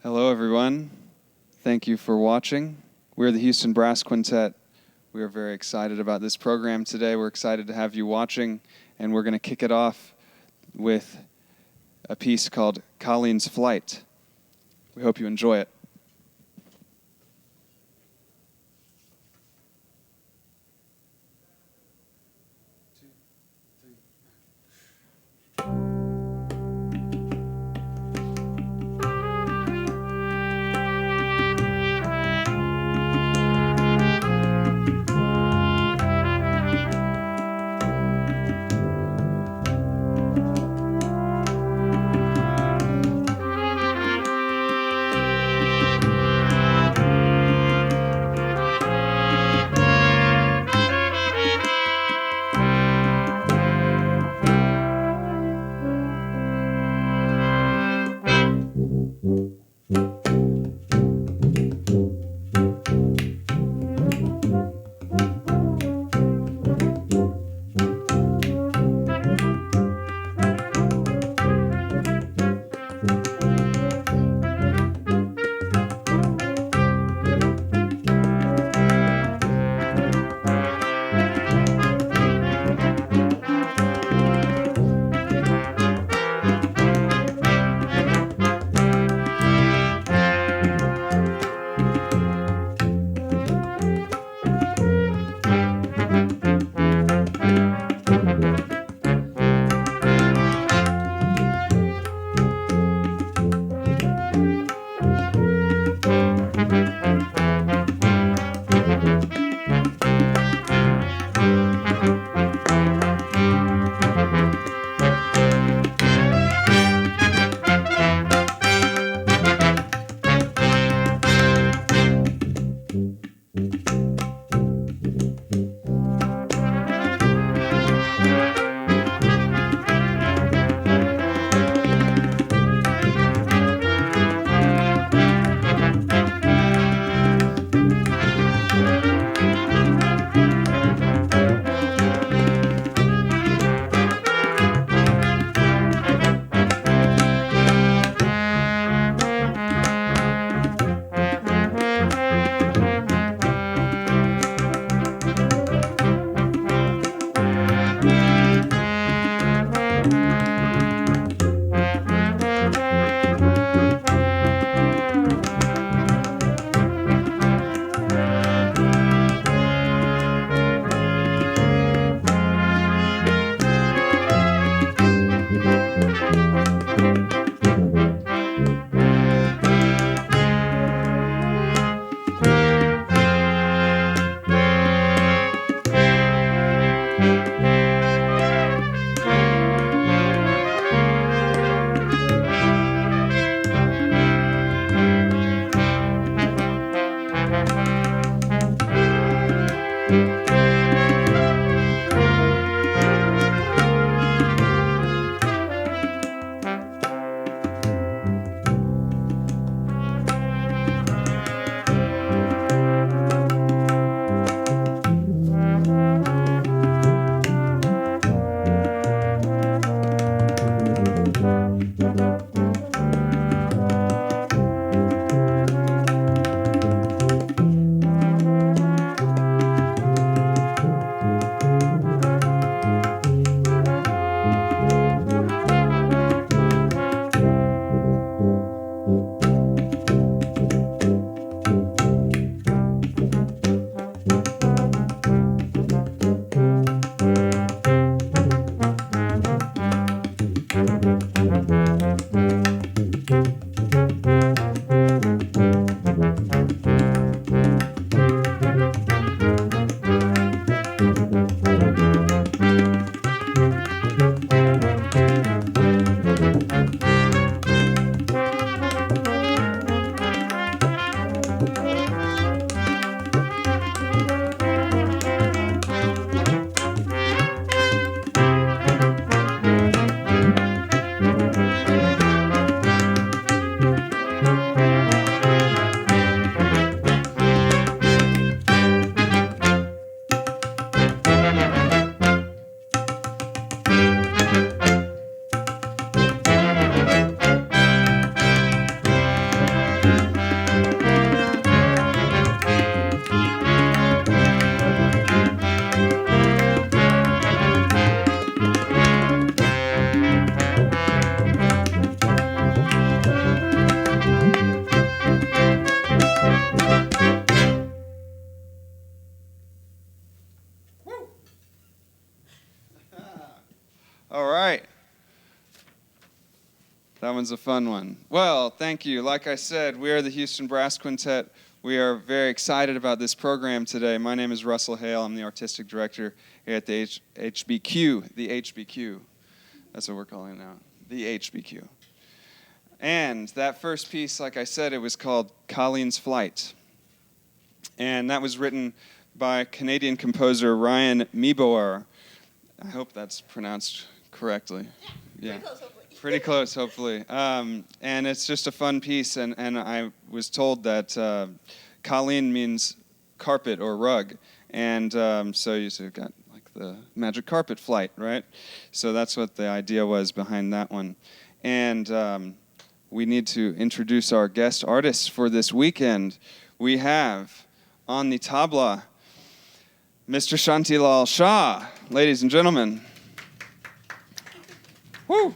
Hello, everyone. Thank you for watching. We're the Houston Brass Quintet. We are very excited about this program today. We're excited to have you watching, and we're going to kick it off with a piece called Colleen's Flight. We hope you enjoy it. one's a fun one. Well, thank you. Like I said, we are the Houston Brass Quintet. We are very excited about this program today. My name is Russell Hale. I'm the artistic director here at the HBQ. The HBQ. That's what we're calling it now. The HBQ. And that first piece, like I said, it was called Colleen's Flight. And that was written by Canadian composer Ryan Meboer. I hope that's pronounced correctly. Yeah. Pretty close, hopefully. And it's just a fun piece, and I was told that Colleen means carpet or rug, and so you got like the magic carpet flight, right? So that's what the idea was behind that one. And we need to introduce our guest artists for this weekend. We have on the tabla Mr. Shantilal Shah, ladies and gentlemen. Woo!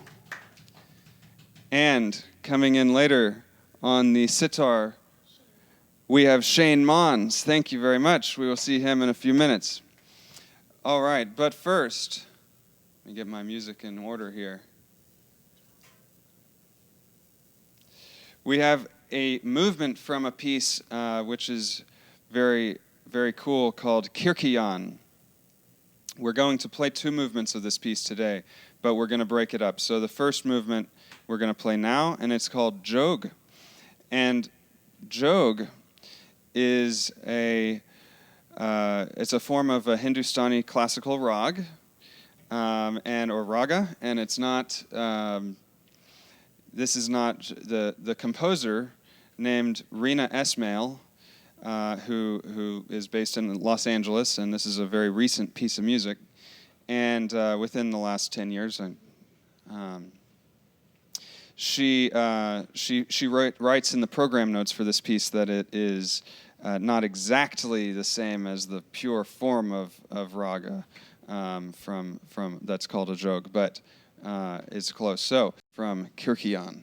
And coming in later on the sitar, we have Shane Mond. Thank you very much. We will see him in a few minutes. All right, but first, let me get my music in order here. We have a movement from a piece which is very, very cool called Kyrgyon. We're going to play two movements of this piece today, but we're going to break it up. So the first movement we're going to play now, and it's called Jog. And Jog is it's a form of a Hindustani classical rag, or raga, and it's not. This is not the composer named Rina Esmail, who is based in Los Angeles, and this is a very recent piece of music. And within the last 10 years, she writes in the program notes for this piece that it is not exactly the same as the pure form of raga from that's called a jog, but it's close. So from Kyrgyon.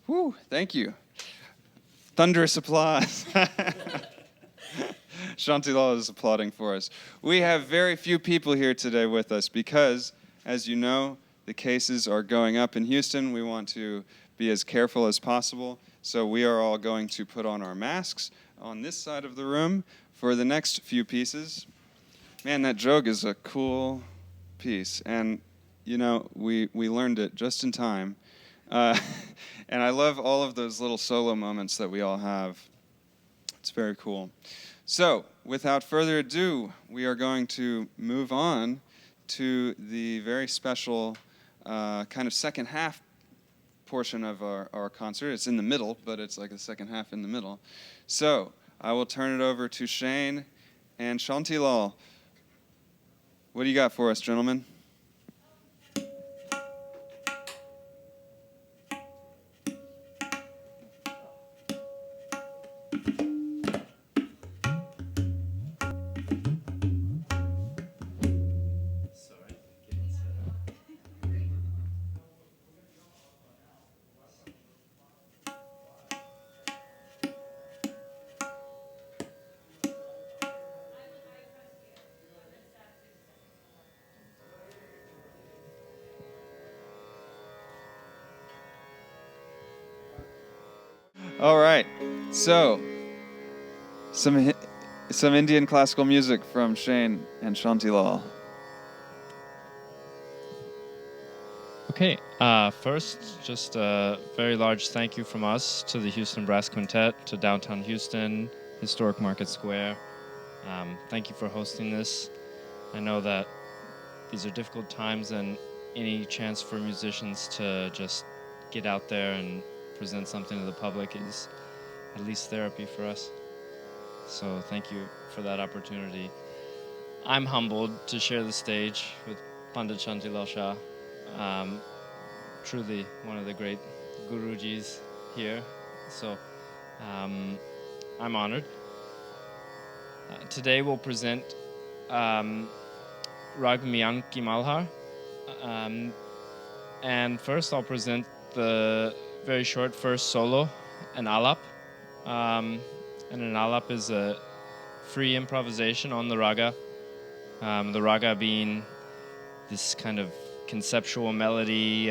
Woo, thank you. Thunderous applause. Shantilal is applauding for us. We have very few people here today with us because, as you know, the cases are going up in Houston. We want to be as careful as possible, so we are all going to put on our masks on this side of the room for the next few pieces. Man, that joke is a cool piece, and you know, we learned it just in time. And I love all of those little solo moments that we all have. It's very cool. So, without further ado, we are going to move on to the very special kind of second half portion of our concert. It's in the middle, but it's like the second half in the middle. So, I will turn it over to Shane and Shantilal. What do you got for us, gentlemen? All right, so some Indian classical music from Shane and Shantilal. Okay, first, just a very large thank you from us to the Houston Brass Quintet, to downtown Houston, Historic Market Square. Thank you for hosting this. I know that these are difficult times, and any chance for musicians to just get out there and present something to the public is at least therapy for us. So thank you for that opportunity. I'm humbled to share the stage with Pandit Shantilal Shah. Truly one of the great Gurujis here. So I'm honored. Today we'll present Rag Miyanki Malhar. And first I'll present the very short first solo, an alap. And an alap is a free improvisation on the raga. The raga being this kind of conceptual melody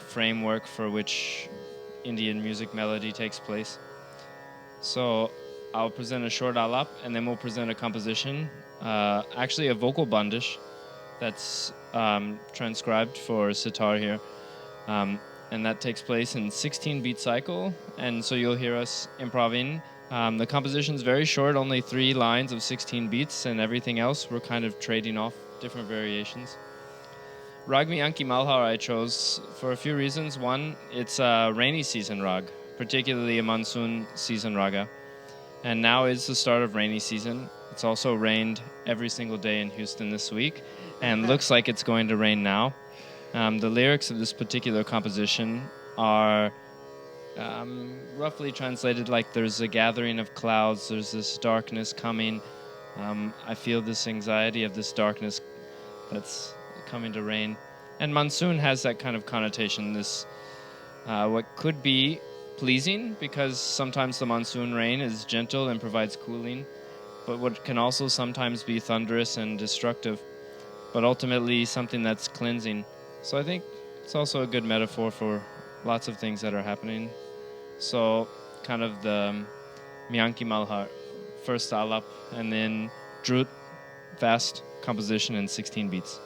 framework for which Indian music melody takes place. So I'll present a short alap, and then we'll present a composition, actually a vocal bandish that's transcribed for sitar here. And that takes place in 16-beat cycle, and so you'll hear us improving. The composition's very short, only 3 lines of 16 beats, and everything else we're kind of trading off different variations. Rag Miyanki Malhar I chose for a few reasons. One, it's a rainy season rag, particularly a monsoon season raga. And now is the start of rainy season. It's also rained every single day in Houston this week, and looks like it's going to rain now. The lyrics of this particular composition are roughly translated like there's a gathering of clouds, there's this darkness coming. I feel this anxiety of this darkness that's coming to rain. And monsoon has that kind of connotation, this what could be pleasing, because sometimes the monsoon rain is gentle and provides cooling, but what can also sometimes be thunderous and destructive, but ultimately something that's cleansing. So I think it's also a good metaphor for lots of things that are happening. So kind of the Miyanki Malhar, first alap, and then Drut, fast composition in 16 beats.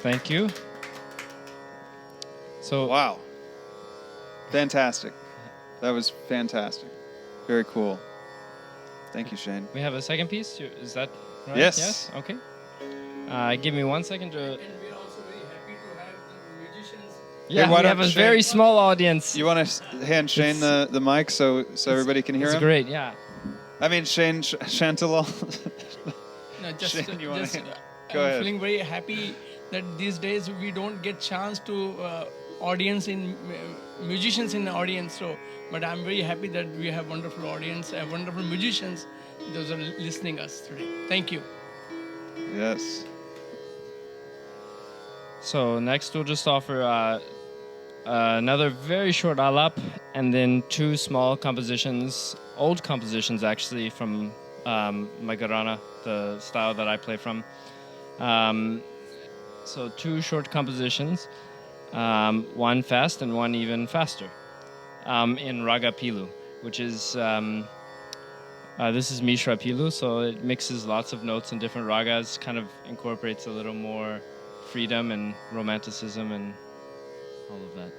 Thank you. So Wow. Fantastic. That was fantastic. Very cool. Thank you, Shane. we have a second piece. Is that right? Yes. Okay. Give me 1 second to. And we are also very happy to have the musicians. Yeah, why we have don't a Shane- very small audience. You want to hand Shane the mic so everybody can hear It's him? great. Yeah. I mean, Shane Shantilal. No, just, Shane, you wanna- just Go I'm ahead. feeling very happy that these days we don't get chance to audience in musicians in the audience. So, but I'm very happy that we have wonderful audience, wonderful musicians. Those are listening us today. Thank you. Yes. So next we'll just offer another very short alap and then 2 small compositions, old compositions actually from my Gharana, the style that I play from. So 2 short compositions, one fast and one even faster, in Raga Pilu, which is this is Mishra Pilu, so it mixes lots of notes in different ragas, kind of incorporates a little more freedom and romanticism and all of that.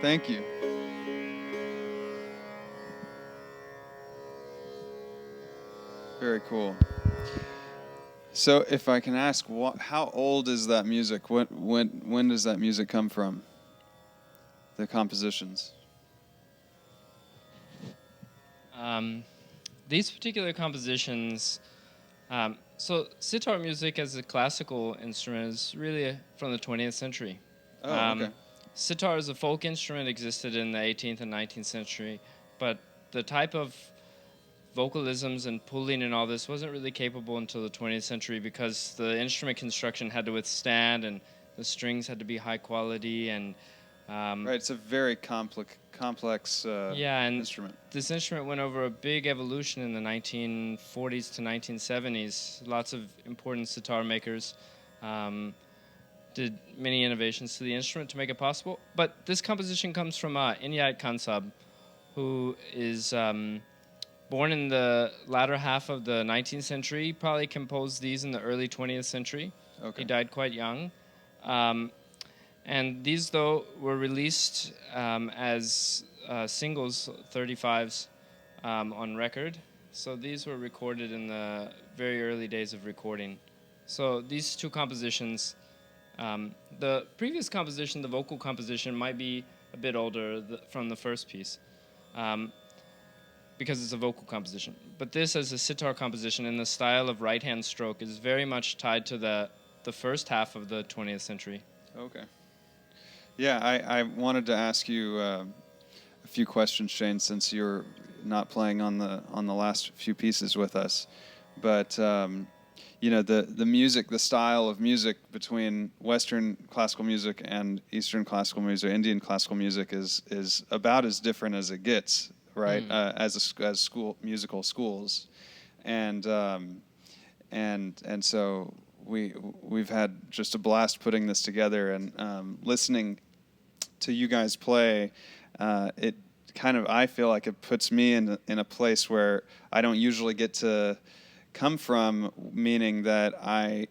Thank you. Very cool. So, if I can ask, how old is that music? When does that music come from? The compositions. These particular compositions, so sitar music as a classical instrument is really from the 20th century. Oh, okay. Sitar as a folk instrument existed in the 18th and 19th century, but the type of vocalisms and pulling and all this wasn't really capable until the 20th century because the instrument construction had to withstand and the strings had to be high quality and Right, it's a very complex instrument. This instrument went over a big evolution in the 1940s to 1970s. Lots of important sitar makers did many innovations to the instrument to make it possible. But this composition comes from Inayat Kansab, who is born in the latter half of the 19th century. He probably composed these in the early 20th century. Okay. He died quite young. And these, though, were released as singles, 35s, on record. So these were recorded in the very early days of recording. So these two compositions, the previous composition, the vocal composition, might be a bit older from the first piece because it's a vocal composition. But this, as a sitar composition in the style of right-hand stroke, is very much tied to the first half of the 20th century. Okay. Yeah, I wanted to ask you a few questions, Shane, since you're not playing on the last few pieces with us. But you know, the music, the style of music between Western classical music and Eastern classical music, Indian classical music, is about as different as it gets, right? As musical schools, and so we've had just a blast putting this together and listening to you guys play. It kind of, I feel like it puts me in a place where I don't usually get to come from, meaning that I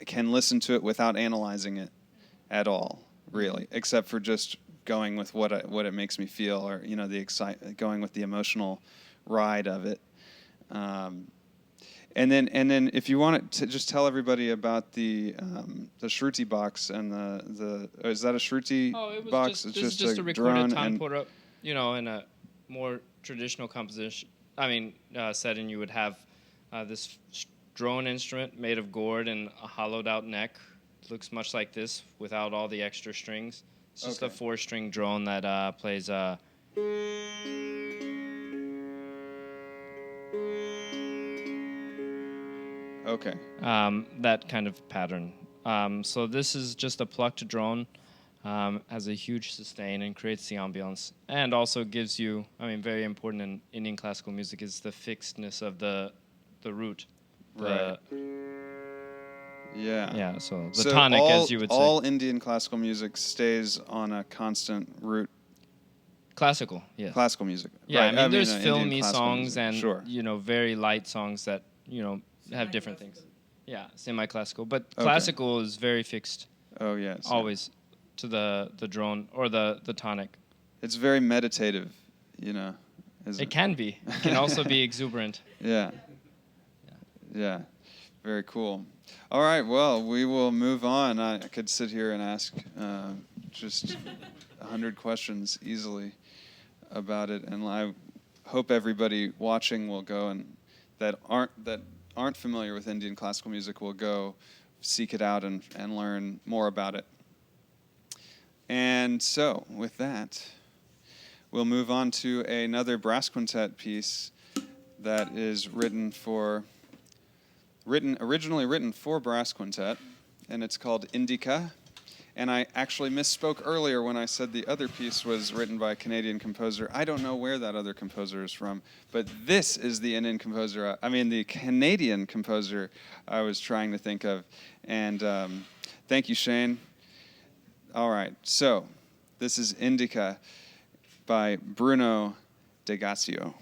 can listen to it without analyzing it at all, really, except for just going with what it makes me feel, or going with the emotional ride of it. And then, if you want to just tell everybody about the Shruti Box and the is that a Shruti Box? It's just a recorded tanpura, in a more traditional composition. Setting, you would have this drone instrument made of gourd and a hollowed out neck. It looks much like this without all the extra strings. It's just a 4-string drone that plays. Okay. That kind of pattern. So this is just a plucked drone, has a huge sustain and creates the ambiance, and also gives you, very important in Indian classical music is the fixedness of the root. Right. Yeah. Yeah, so the tonic, as you would say. All Indian classical music stays on a constant root. Classical, yes. Classical music. Yeah, right. There's filmy songs music. and, Sure. very light songs that, have different things. Yeah, semi-classical. But classical is very fixed. Oh, yes. Always to the drone or the tonic. It's very meditative, It can be. It can also be exuberant. Yeah. Very cool. All right, well, we will move on. I could sit here and ask just 100 questions easily about it, and I hope everybody watching will go and that aren't familiar with Indian classical music will go seek it out and learn more about it. And so, with that, we'll move on to another brass quintet piece that is originally written for brass quintet, and it's called Indica. And I actually misspoke earlier when I said the other piece was written by a Canadian composer. I don't know where that other composer is from, but this is the the Canadian composer I was trying to think of. And thank you, Shane. All right, so this is Indica by Bruno De Gassio.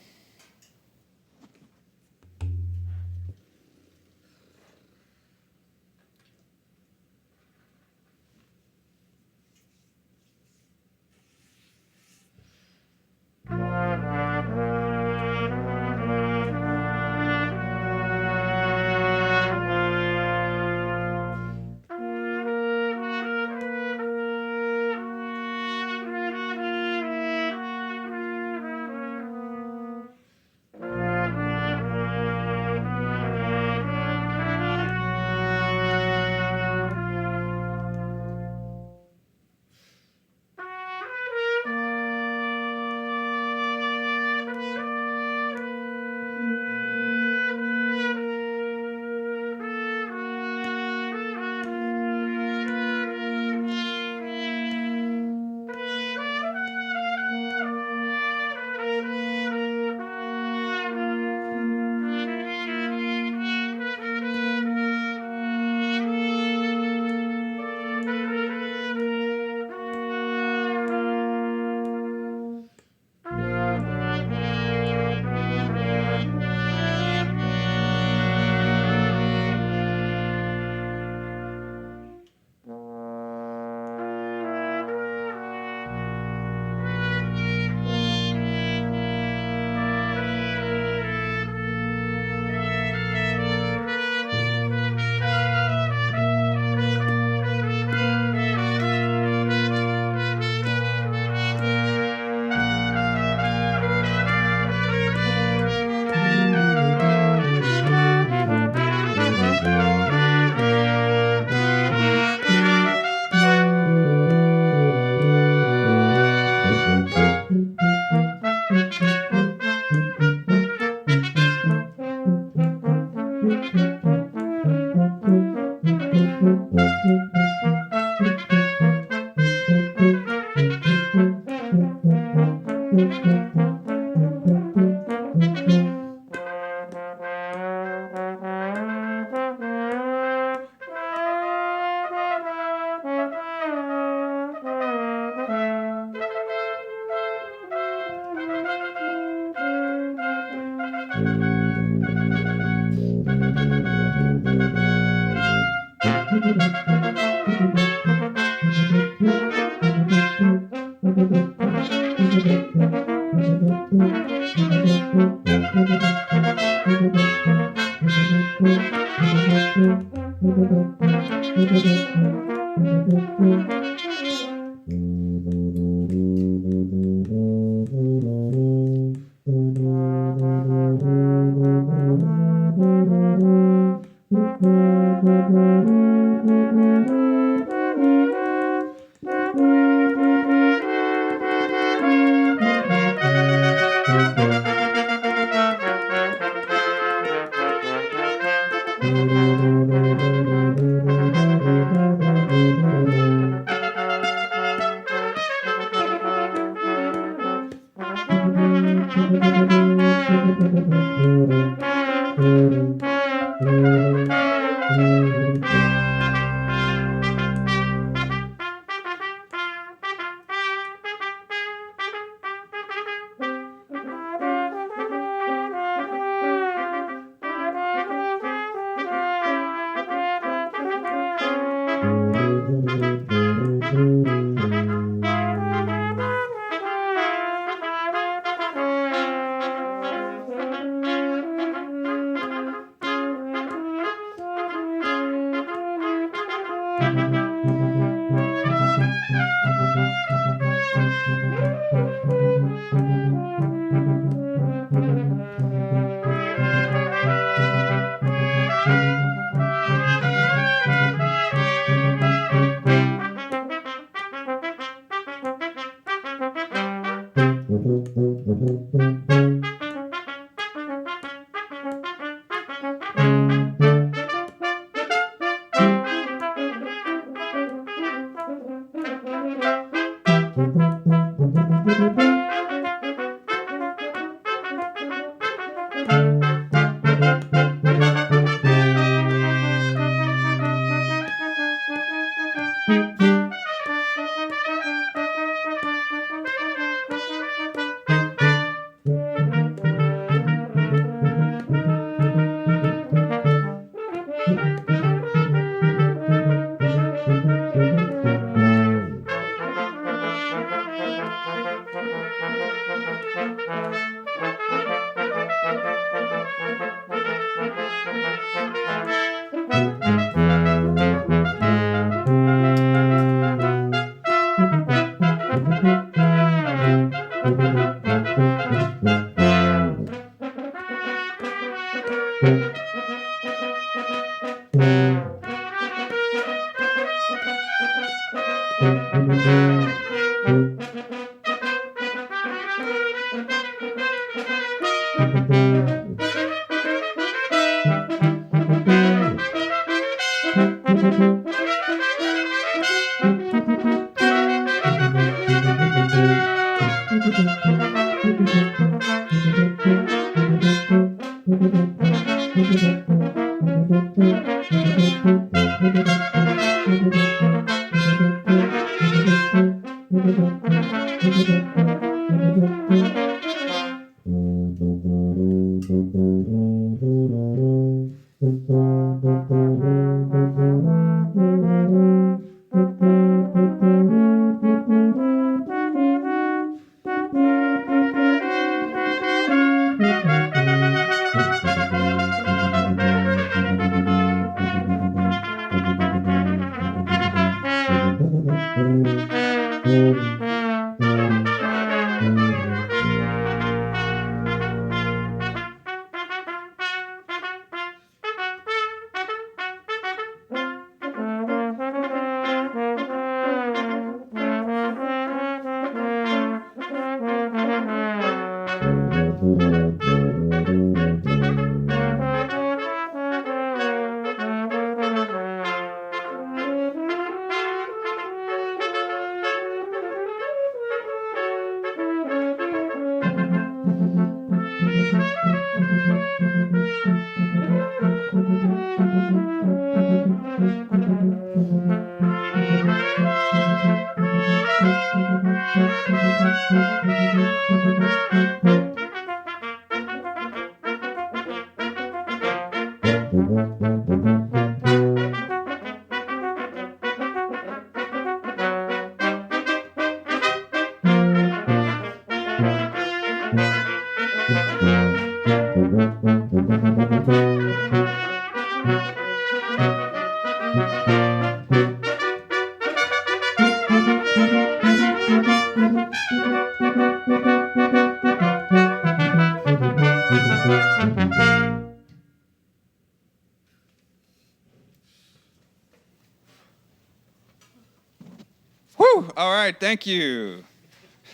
Whew! All right, thank you.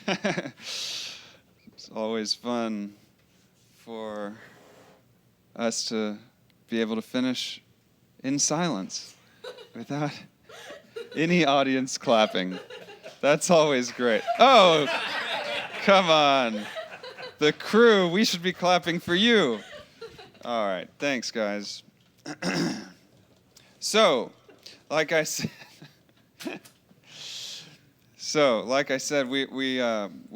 It's always fun for us to be able to finish in silence without any audience clapping. That's always great. Oh, come on. The crew, we should be clapping for you. All right, thanks, guys. So, like I said, we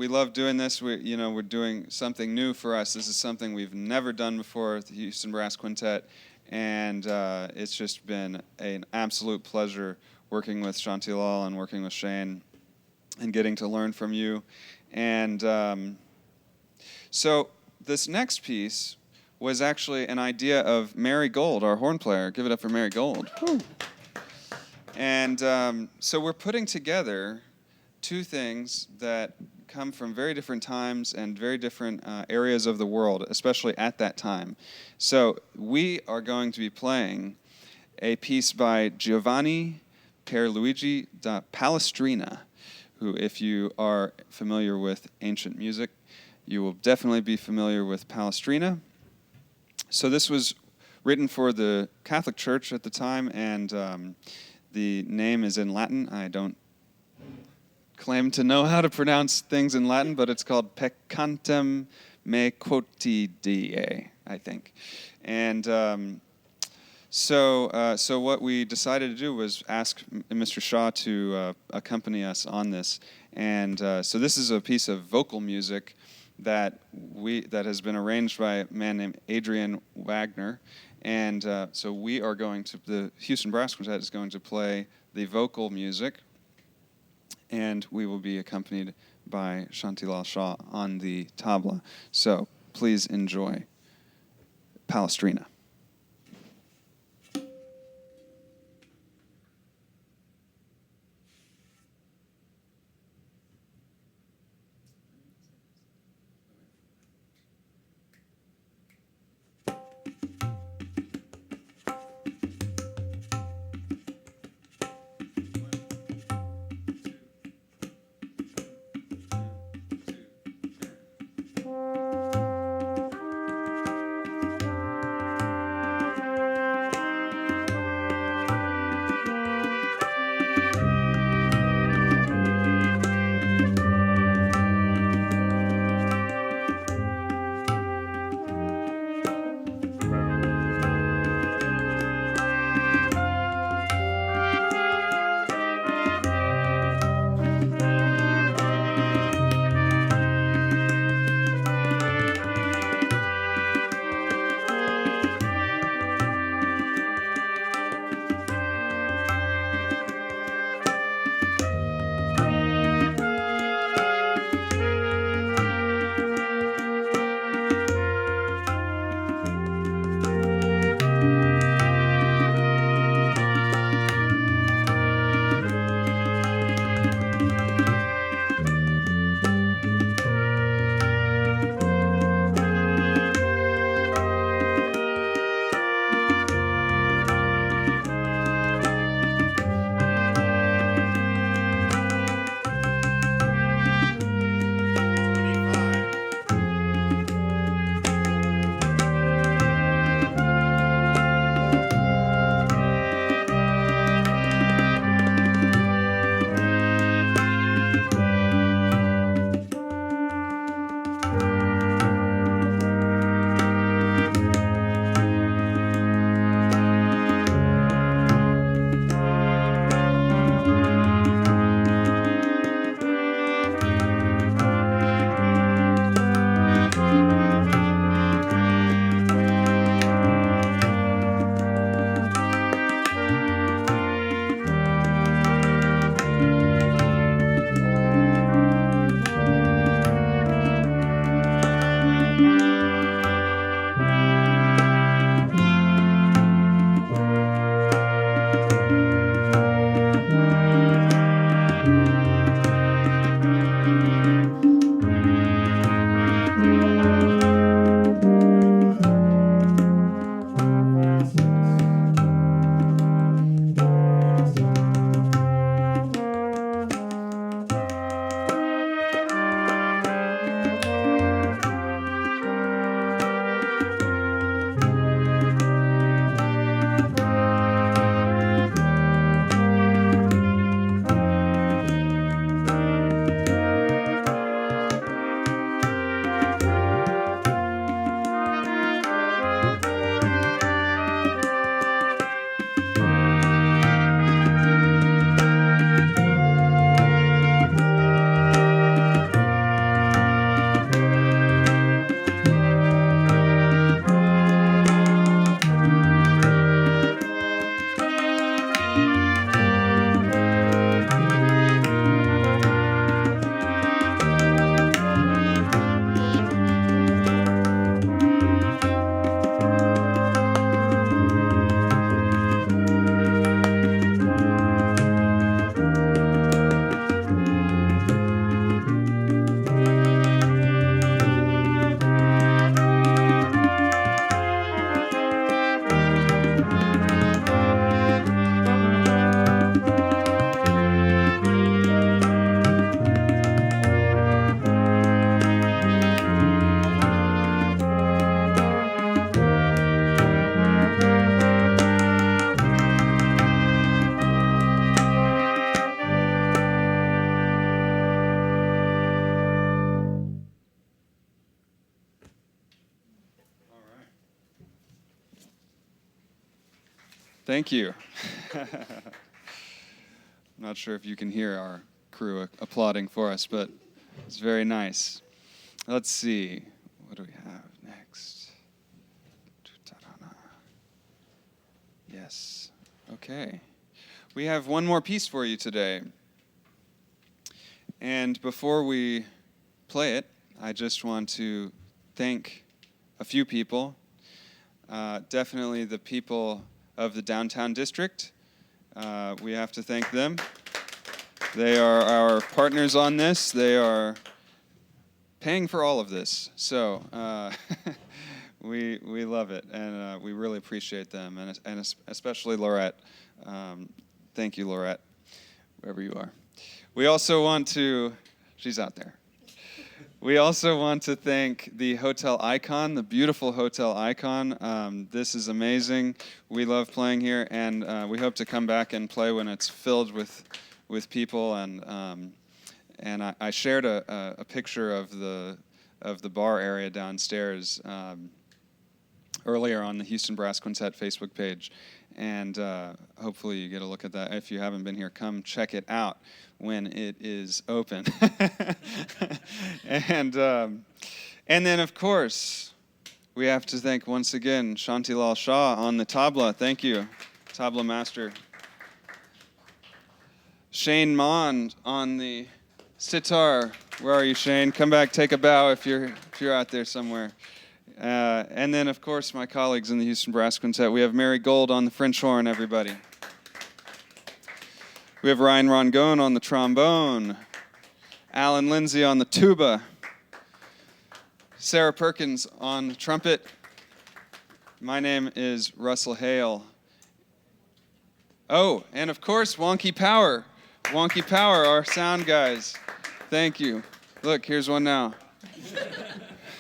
love doing this. We're doing something new for us. This is something we've never done before at the Houston Brass Quintet, and it's just been an absolute pleasure working with Shantilal and working with Shane, and getting to learn from you. And so this next piece was actually an idea of Mary Gold, our horn player. Give it up for Mary Gold. Woo. And so we're putting together two things that come from very different times and very different areas of the world, especially at that time. So we are going to be playing a piece by Giovanni Pierluigi da Palestrina, who, if you are familiar with ancient music, you will definitely be familiar with Palestrina. So this was written for the Catholic Church at the time, and the name is in Latin. I don't claim to know how to pronounce things in Latin, but it's called Peccantem me quotidie, I think. And so what we decided to do was ask Mr. Shah to accompany us on this. And so this is a piece of vocal music that has been arranged by a man named Adrian Wagner. And so we are the Houston Brass Quintet is going to play the vocal music, and we will be accompanied by Shantilal Shah on the tabla. So please enjoy Palestrina. Thank you. I'm not sure if you can hear our crew applauding for us, but it's very nice. Let's see. What do we have next? Yes. Okay. We have one more piece for you today. And before we play it, I just want to thank a few people. Definitely the people of the downtown district. We have to thank them. They are our partners on this. They are paying for all of this. So we love it, and we really appreciate them, and especially Laurette. Thank you, Laurette, wherever you are. We also want to, she's out there. We also want to thank the Hotel Icon, the beautiful Hotel Icon. This is amazing. We love playing here, and we hope to come back and play when it's filled with people. And I shared a picture of the bar area downstairs earlier on the Houston Brass Quintet Facebook page, and hopefully you get a look at that. If you haven't been here, come check it out when it is open. And then, of course, we have to thank once again Shantilal Shah on the tabla. Thank you, tabla master. Shane Mond on the sitar. Where are you, Shane? Come back, take a bow if you're out there somewhere. And then, of course, my colleagues in the Houston Brass Quintet. We have Mary Gold on the French horn, everybody. We have Ryan Rongone on the trombone. Alan Lindsay on the tuba. Sarah Perkins on the trumpet. My name is Russell Hale. Oh, and of course, Wonky Power. Wonky Power, our sound guys. Thank you. Look, here's one now.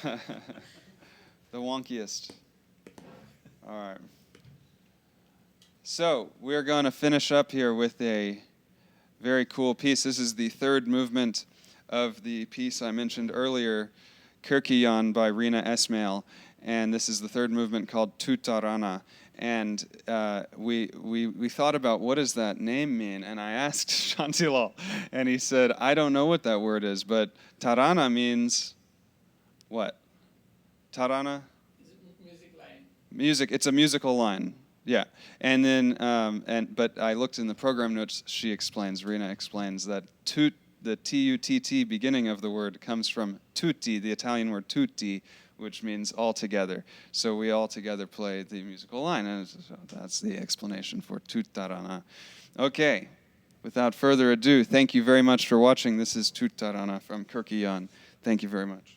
The wonkiest. All right. So we're going to finish up here with a very cool piece. This is the third movement of the piece I mentioned earlier, Kyrgyon by Rina Esmail, and this is the third movement called Tutarana. And we thought about what does that name mean, and I asked Shantilal, and he said, I don't know what that word is, but Tarana means what? Tarana? Music line. Music. It's a musical line. Yeah. And then, but I looked in the program notes. Rina explains that the T-U-T-T beginning of the word comes from tutti, the Italian word tutti, which means all together. So we all together play the musical line, and so that's the explanation for Tutarana. Okay. Without further ado, thank you very much for watching. This is Tutarana from Kyrgyon. Thank you very much.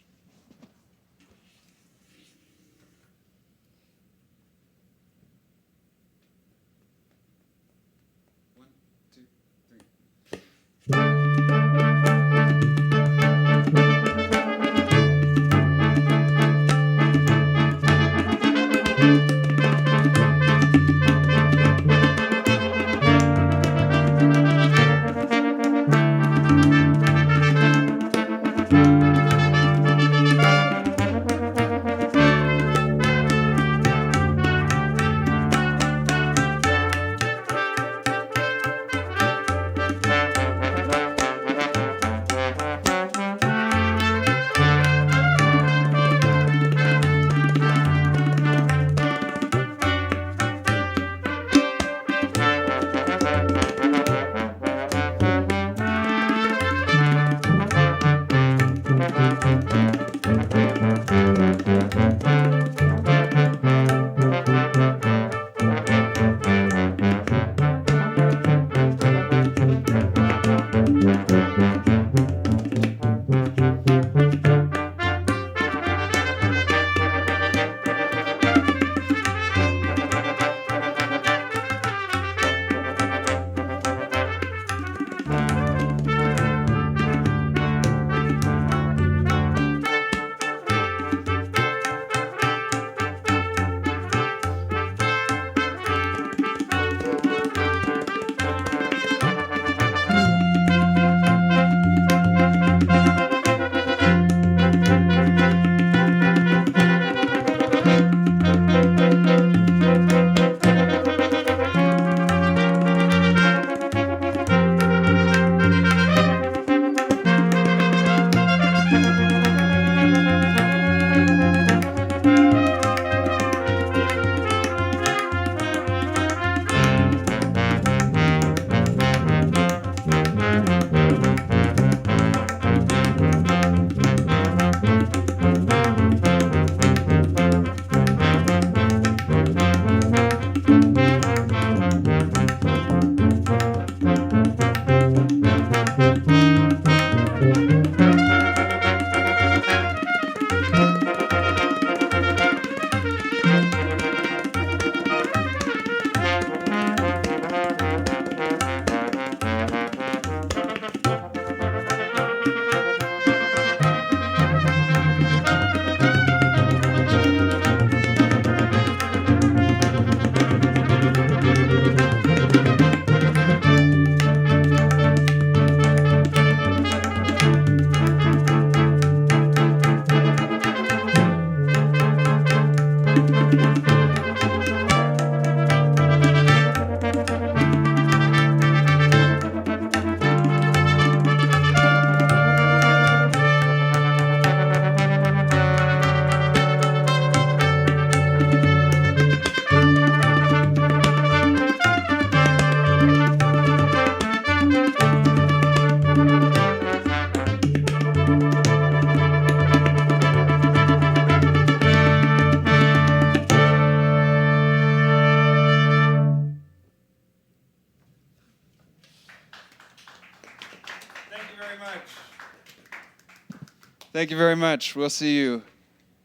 Thank you very much. We'll see you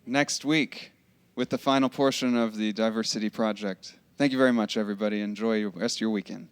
next week with the final portion of the Divercity project. Thank you very much, everybody. Enjoy the rest of your weekend.